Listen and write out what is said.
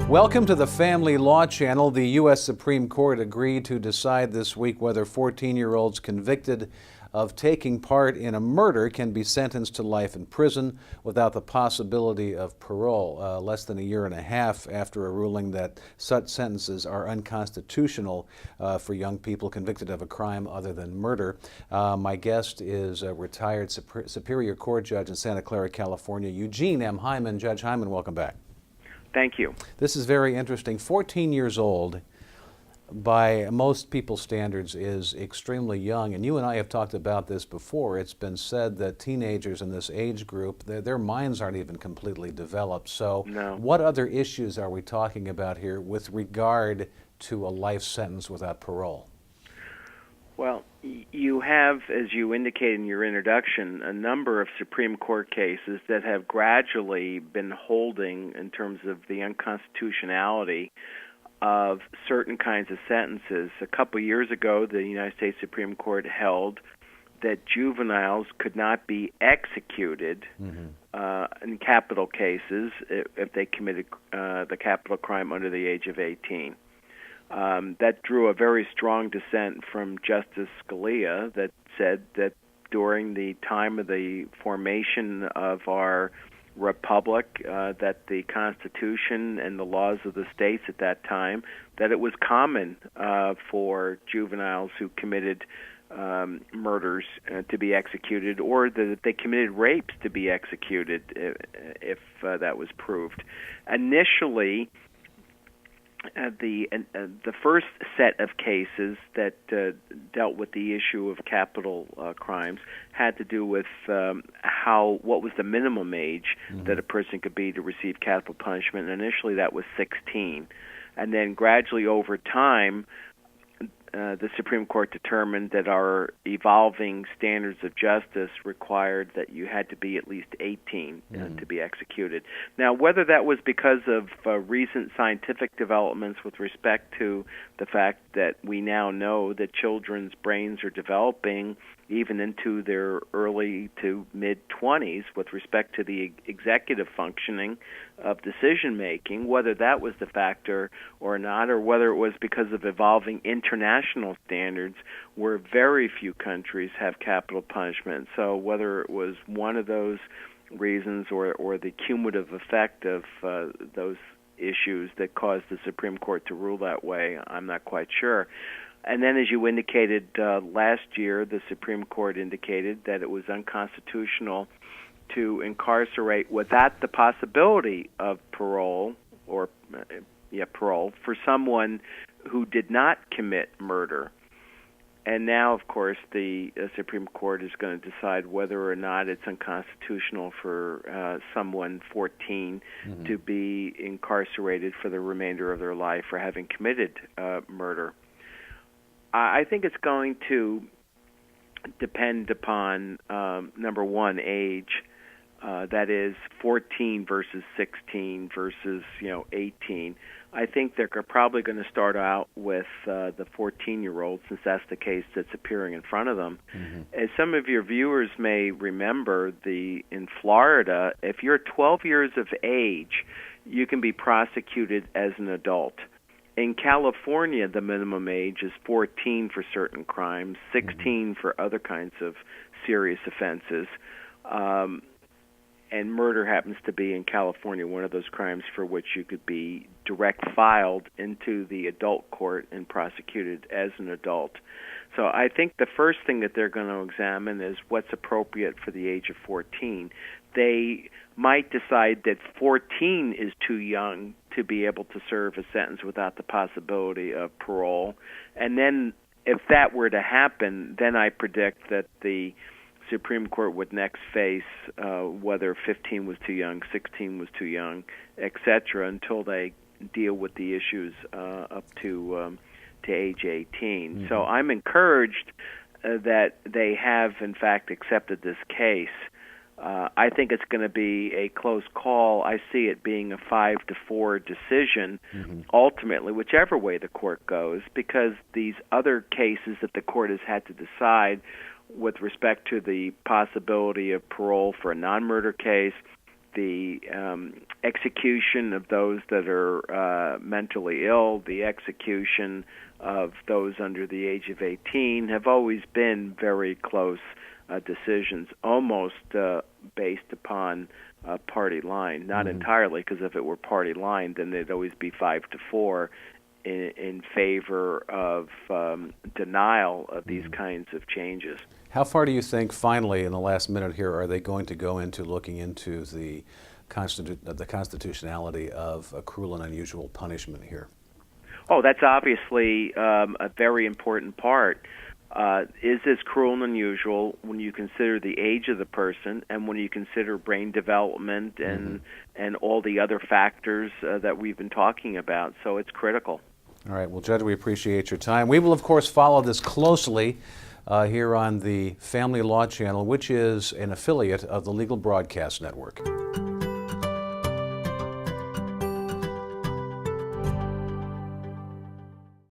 Welcome to the Family Law Channel. The U.S. Supreme Court agreed to decide this week whether 14-year-olds convicted of taking part in a murder can be sentenced to life in prison without the possibility of parole, less than a year and a half after a ruling that such sentences are unconstitutional for young people convicted of a crime other than murder. My guest is a retired Superior Court judge in Santa Clara, California, Eugene M. Hyman. Judge Hyman, welcome back. Thank you. This is very interesting. 14 years old, by most people's standards, is extremely young. And you and I have talked about this before. It's been said that teenagers in this age group, their minds aren't even completely developed. So what other issues are we talking about here with regard to a life sentence without parole? Well, you have, as you indicated in your introduction, a number of Supreme Court cases that have gradually been holding in terms of the unconstitutionality of certain kinds of sentences. A couple years ago, the United States Supreme Court held that juveniles could not be executed in capital cases if they committed the capital crime under the age of 18. That drew a very strong dissent from Justice Scalia that said that during the time of the formation of our republic, that the Constitution and the laws of the states at that time, that it was common for juveniles who committed murders to be executed, or that they committed rapes to be executed if that was proved. Initially, the first set of cases that dealt with the issue of capital crimes had to do with what was the minimum age that a person could be to receive capital punishment. And initially, that was 16, and then gradually over time, the Supreme Court determined that our evolving standards of justice required that you had to be at least 18 to be executed. Now, whether that was because of recent scientific developments with respect to the fact that we now know that children's brains are developing even into their early to mid-20s with respect to the executive functioning of decision-making, whether that was the factor or not, or whether it was because of evolving international standards where very few countries have capital punishment. So whether it was one of those reasons or the cumulative effect of those issues that caused the Supreme Court to rule that way, I'm not quite sure. And then, as you indicated, last year, the Supreme Court indicated that it was unconstitutional to incarcerate without the possibility of parole for someone who did not commit murder. And now, of course, the Supreme Court is going to decide whether or not it's unconstitutional for someone 14 to be incarcerated for the remainder of their life for having committed murder. I think it's going to depend upon, number one, age. That is 14 versus 16 versus 18. I think they're probably going to start out with the 14-year-old, since that's the case that's appearing in front of them. As some of your viewers may remember, in Florida, if you're 12 years of age, you can be prosecuted as an adult. In California, the minimum age is 14 for certain crimes, 16 for other kinds of serious offenses. And murder happens to be in California one of those crimes for which you could be direct filed into the adult court and prosecuted as an adult. So I think the first thing that they're going to examine is what's appropriate for the age of 14. They might decide that 14 is too young to be able to serve a sentence without the possibility of parole. And then if that were to happen, then I predict that the Supreme Court would next face whether 15 was too young, 16 was too young, etc., until they deal with the issues up to age 18. So I'm encouraged that they have, in fact, accepted this case. I think it's going to be a close call. I see it being a 5-4 decision, ultimately, whichever way the court goes, because these other cases that the court has had to decide with respect to the possibility of parole for a non-murder case, the execution of those that are mentally ill, the execution of those under the age of 18 have always been very close decisions, almost based upon party line. Not entirely, because if it were party line, then they'd always be 5-4 in favor of denial of these kinds of changes. How far do you think, finally, in the last minute here, are they going to go into looking into the constitutionality of a cruel and unusual punishment here? Oh, that's obviously a very important part. Is this cruel and unusual when you consider the age of the person and when you consider brain development and all the other factors that we've been talking about? So it's critical. All right. Well, Judge, we appreciate your time. We will, of course, follow this closely here on the Family Law Channel, which is an affiliate of the Legal Broadcast Network.